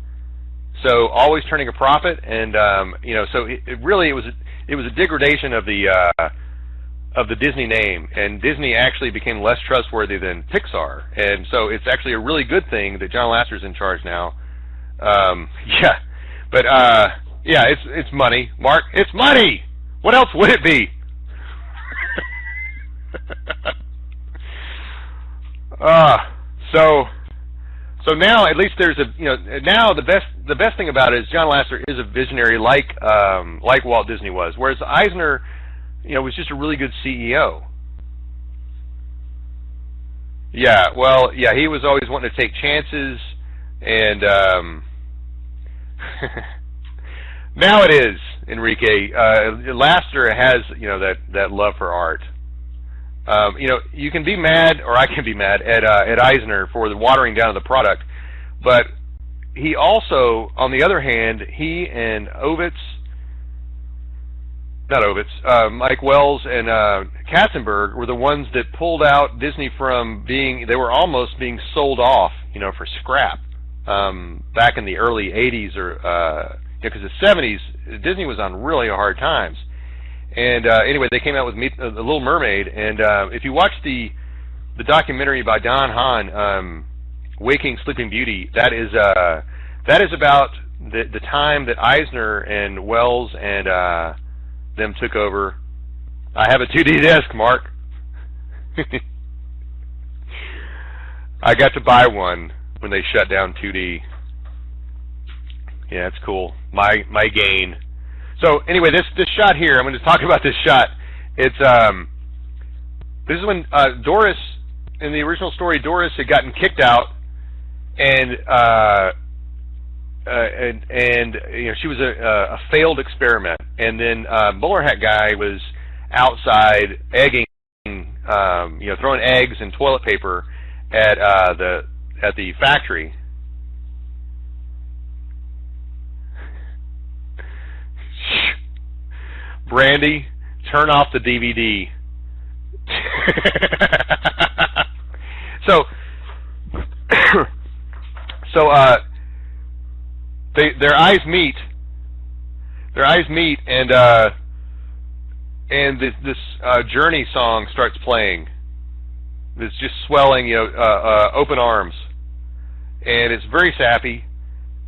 so always turning a profit, and you know, so it was a degradation of the Disney name, and Disney actually became less trustworthy than Pixar, and so it's actually a really good thing that John Lasseter's in charge now. Yeah, but yeah, it's money, Mark. It's money. What else would it be? So now at least there's now the best thing about it is John Lasseter is a visionary like Walt Disney was, whereas Eisner, you know, was just a really good CEO. Yeah, well, yeah, he was always wanting to take chances, and now it is, Enrique. Lasseter has, you know, that love for art. You know, you can be mad, or I can be mad at Eisner for the watering down of the product, but he also, on the other hand, he and Mike Wells and Katzenberg were the ones that pulled out Disney from they were almost being sold off, you know, for scrap back in the early 80s, or because the 70s, Disney was on really hard times. And anyway, they came out with The Little Mermaid, and if you watch the documentary by Don Hahn, Waking Sleeping Beauty, that is about the time that Eisner and Wells and them took over. I have a 2D disc, Mark. I got to buy one when they shut down 2D. Yeah, it's cool. My gain. So anyway, this shot here, I'm going to talk about this shot. It's this is when Doris, in the original story, Doris had gotten kicked out, and you know, she was a failed experiment. And then Bowler Hat guy was outside egging, throwing eggs and toilet paper at the factory. Brandy, turn off the DVD. So their eyes meet. Their eyes meet, and this Journey song starts playing. It's just swelling, open arms, and it's very sappy.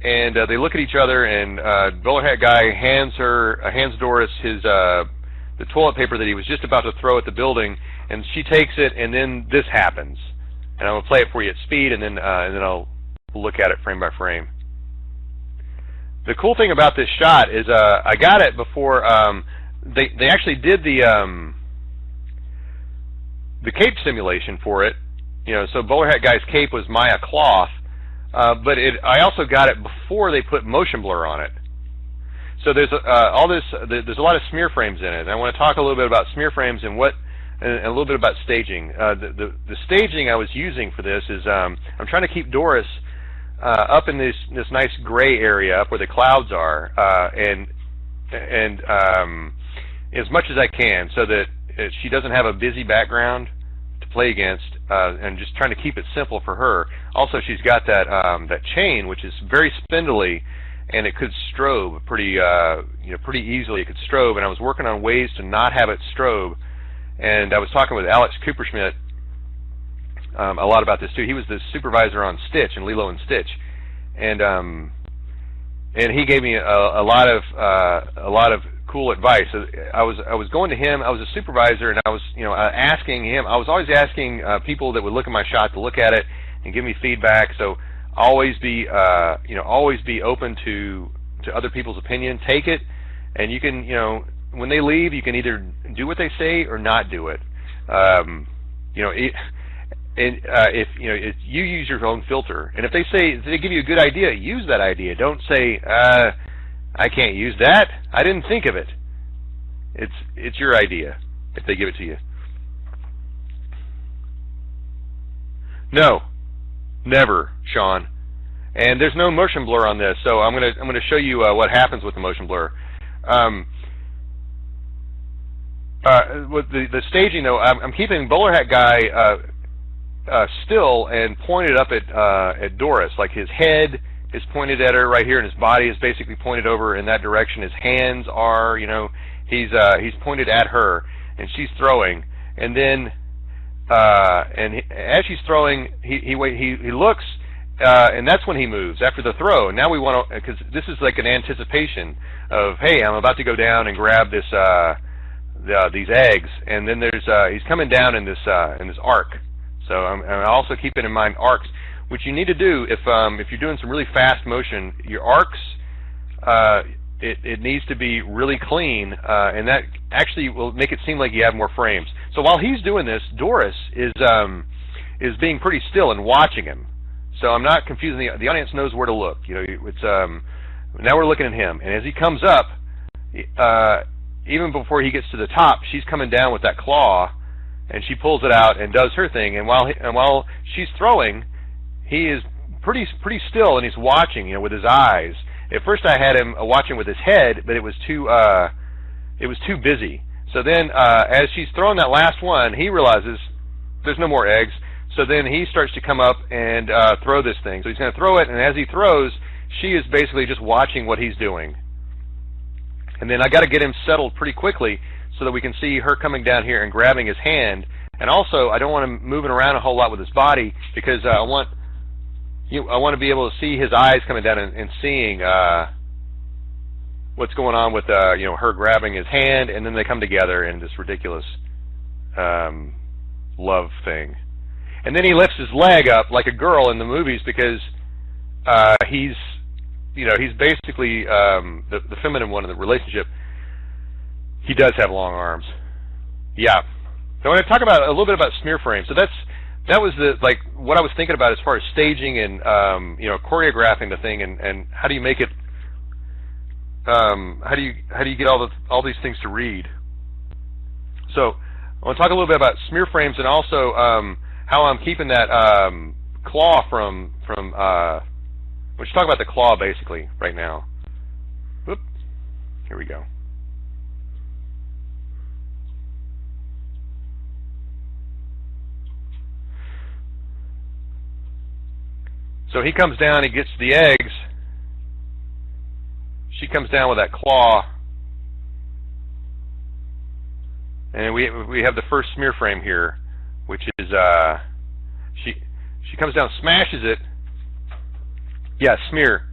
And they look at each other, and bowler hat guy hands Doris the toilet paper that he was just about to throw at the building, and she takes it, and then this happens. And I'm gonna play it for you at speed, and then I'll look at it frame by frame. The cool thing about this shot is I got it before they actually did the cape simulation for it. So bowler hat guy's cape was Maya cloth. But I also got it before they put motion blur on it. So there's there's a lot of smear frames in it. And I want to talk a little bit about smear frames and a little bit about staging. The staging I was using for this is I'm trying to keep Doris up in this nice gray area up where the clouds are, and as much as I can, so that she doesn't have a busy background to play against, and just trying to keep it simple for her. Also, she's got that chain, which is very spindly, and it could strobe pretty easily. It could strobe, and I was working on ways to not have it strobe. And I was talking with Alex Cooperschmidt a lot about this too. He was the supervisor on Stitch and Lilo and Stitch, and he gave me a lot of cool advice. I was going to him. I was a supervisor, and I was asking him. I was always asking people that would look at my shot to look at it and give me feedback. So always be open to other people's opinion. Take it, and you can when they leave, you can either do what they say or not do it. If you use your own filter, and if they give you a good idea, use that idea. Don't say I can't use that. I didn't think of it. It's your idea if they give it to you. No, never, Sean. And there's no motion blur on this, so I'm gonna show you what happens with the motion blur. With the staging though, I'm keeping bowler hat guy still and pointed up at Doris. Like his head is pointed at her right here, and his body is basically pointed over in that direction. His hands are, he's pointed at her, and she's throwing. And then, as she's throwing, he looks, and that's when he moves after the throw. Now we want to, because this is like an anticipation of, hey, I'm about to go down and grab this these eggs, and then he's coming down in this arc. So I'm also keeping in mind arcs, which you need to do if you're doing some really fast motion. Your arcs, it needs to be really clean, and that actually will make it seem like you have more frames. So while he's doing this, Doris is being pretty still and watching him. So I'm not confusing the audience knows where to look. It's now we're looking at him, and as he comes up, even before he gets to the top, she's coming down with that claw, and she pulls it out and does her thing. And while she's throwing, he is pretty still, and he's watching, with his eyes. At first, I had him watching with his head, but it was too busy. So then, as she's throwing that last one, he realizes there's no more eggs. So then he starts to come up and throw this thing. So he's going to throw it, and as he throws, she is basically just watching what he's doing. And then I got to get him settled pretty quickly so that we can see her coming down here and grabbing his hand. And also, I don't want him moving around a whole lot with his body, because I want to be able to see his eyes coming down and seeing what's going on with her grabbing his hand, and then they come together in this ridiculous love thing. And then he lifts his leg up like a girl in the movies, because he's basically the feminine one in the relationship. He does have long arms. Yeah. So I want to talk about a little bit about smear frame. So that was what I was thinking about as far as staging and choreographing the thing, and how do you make it? How do you get all these things to read? So I want to talk a little bit about smear frames and also how I'm keeping that claw from we should talk about the claw basically right now. Whoop. Here we go. So he comes down, he gets the eggs. She comes down with that claw. And we have the first smear frame here, which is she comes down, smashes it. Yeah, smear.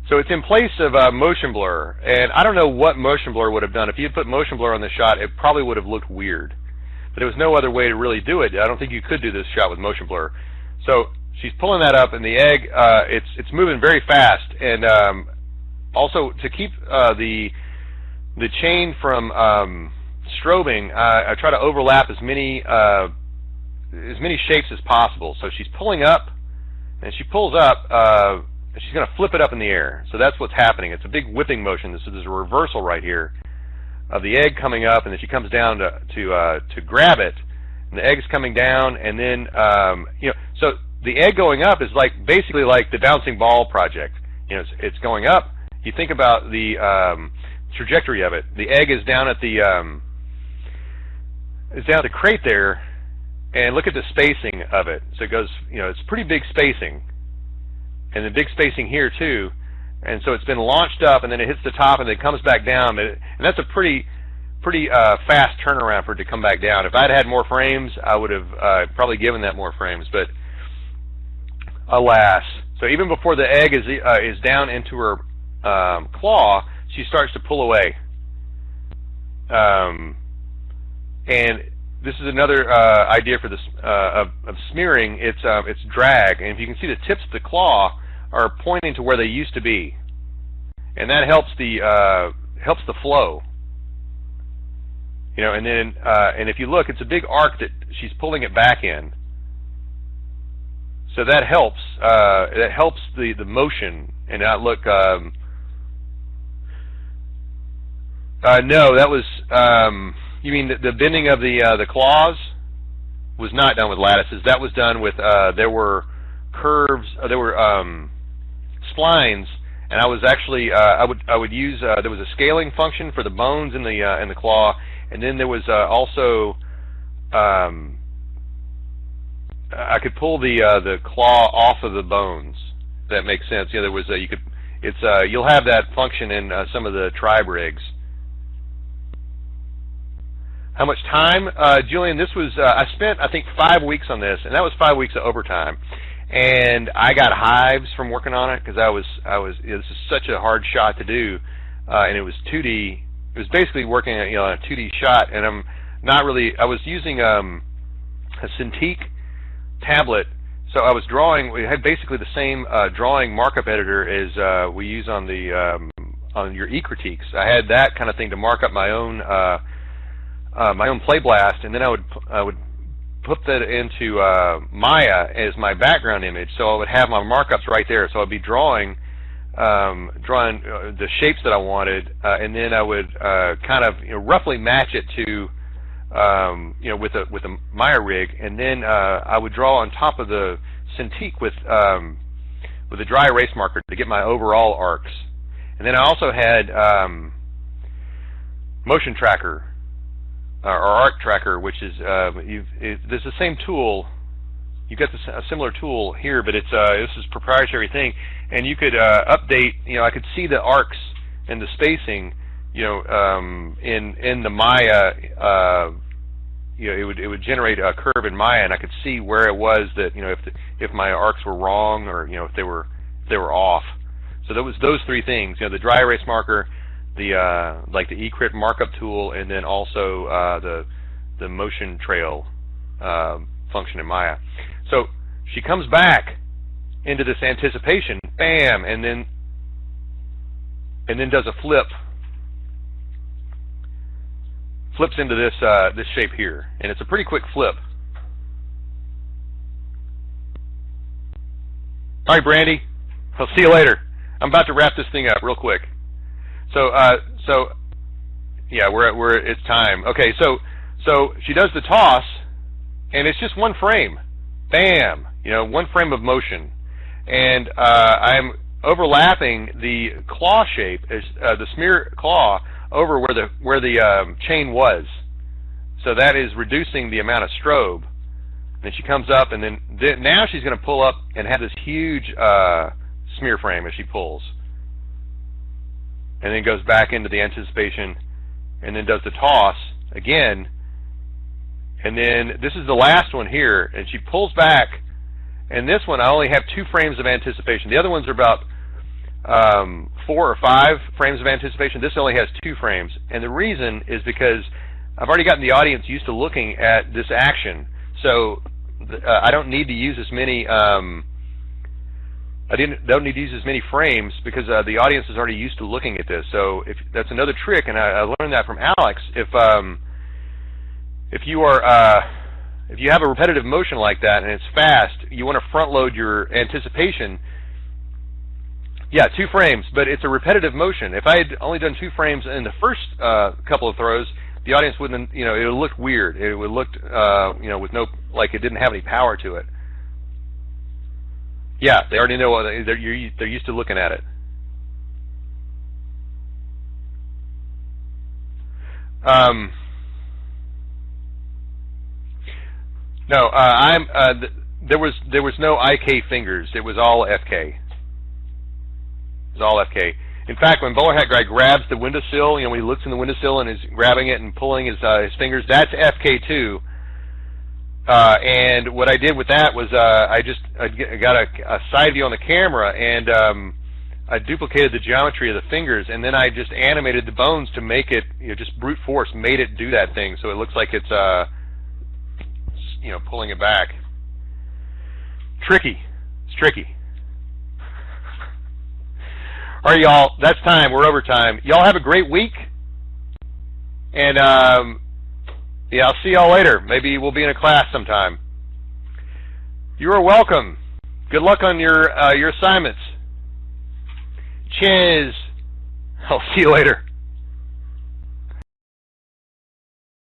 So it's in place of motion blur, and I don't know what motion blur would have done. If you had put motion blur on the shot, it probably would have looked weird. But there was no other way to really do it. I don't think you could do this shot with motion blur. So she's pulling that up, and the egg, it's moving very fast. And also to keep the chain from strobing, I try to overlap as many shapes as possible. So she's pulling up, and she pulls up, and she's going to flip it up in the air. So that's what's happening. It's a big whipping motion. So there's a reversal right here of the egg coming up, and then she comes down to grab it, and the egg's coming down, and then so the egg going up is like basically like the bouncing ball project. It's going up. You think about the trajectory of it. The egg is down at the crate there, and look at the spacing of it. So it goes, it's pretty big spacing, and the big spacing here too. And so it's been launched up, and then it hits the top, and then it comes back down. And that's a pretty fast turnaround for it to come back down. If I'd had more frames, I would have probably given that more frames. But alas, so even before the egg is down into her claw, she starts to pull away. And this is another idea for this of smearing. It's drag, and if you can see the tips of the claw are pointing to where they used to be, and that helps the flow. And then and if you look, it's a big arc that she's pulling it back in. So that helps. That helps the motion. And now look. No, that was. You mean the bending of the claws was not done with lattices. That was done with. There were curves. There were splines, and I was actually I would use there was a scaling function for the bones in the claw, and then there was also I could pull the claw off of the bones. If that makes sense. There was you'll have that function in some of the tribe rigs. How much time, Julian? This was I spent I think 5 weeks on this, and that was 5 weeks of overtime. And I got hives from working on it because this is such a hard shot to do, and it was 2D. It was basically working on a 2D shot, and I'm not really. I was using a Cintiq tablet, so I was drawing. We had basically the same drawing markup editor as we use on the on your eCritiques. I had that kind of thing to mark up my own PlayBlast, and then I would put that into Maya as my background image, so I would have my markups right there. So I'd be drawing the shapes that I wanted, and then I would kind of roughly match it to with a Maya rig, and then I would draw on top of the Cintiq with a dry erase marker to get my overall arcs. And then I also had Motion Tracker. Or Arc Tracker, which is there's the same tool. You've got a similar tool here, but it's this is a proprietary thing, and you could update. I could see the arcs and the spacing. In the Maya, it would generate a curve in Maya, and I could see where it was that if my arcs were wrong or if they were off. So there was those three things. The dry erase marker, the like the eCrit markup tool, and then also the motion trail function in Maya. So she comes back into this anticipation, bam, and then does a flip, flips into this shape here, and it's a pretty quick flip. All right, Brandy, I'll see you later. I'm about to wrap this thing up real quick. So Yeah, we're it's time. Okay, so she does the toss, and it's just one frame. Bam! One frame of motion, and I'm overlapping the claw shape, the smear claw, over where the chain was. So that is reducing the amount of strobe. Then she comes up, and then now she's going to pull up and have this huge smear frame as she pulls, and then goes back into the anticipation, and then does the toss again, and then this is the last one here, and she pulls back, and this one I only have 2 frames of anticipation. The other ones are about 4 or 5 frames of anticipation. This only has 2 frames, and the reason is because I've already gotten the audience used to looking at this action, so I don't need to use as many. Don't need to use as many frames because the audience is already used to looking at this. So that's another trick, and I learned that from Alex. If you have a repetitive motion like that and it's fast, you want to front load your anticipation. Yeah, 2 frames, but it's a repetitive motion. If I had only done 2 frames in the first couple of throws, the audience wouldn't, it would look weird. It would look, with no, like it didn't have any power to it. Yeah, they already know. They're used to looking at it. No, there was no IK fingers. It was all FK. It was all FK. In fact, when Bowler Hat Guy grabs the windowsill, when he looks in the windowsill and is grabbing it and pulling his fingers, that's FK too. And what I did with that was I got a side view on the camera, and I duplicated the geometry of the fingers, and then I just animated the bones to make it, just brute force made it do that thing, so it looks like it's pulling it back. Tricky. It's tricky. All right, y'all, that's time. We're over time. Y'all have a great week. And, I'll see y'all later. Maybe we'll be in a class sometime. You are welcome. Good luck on your assignments. Cheers. I'll see you later.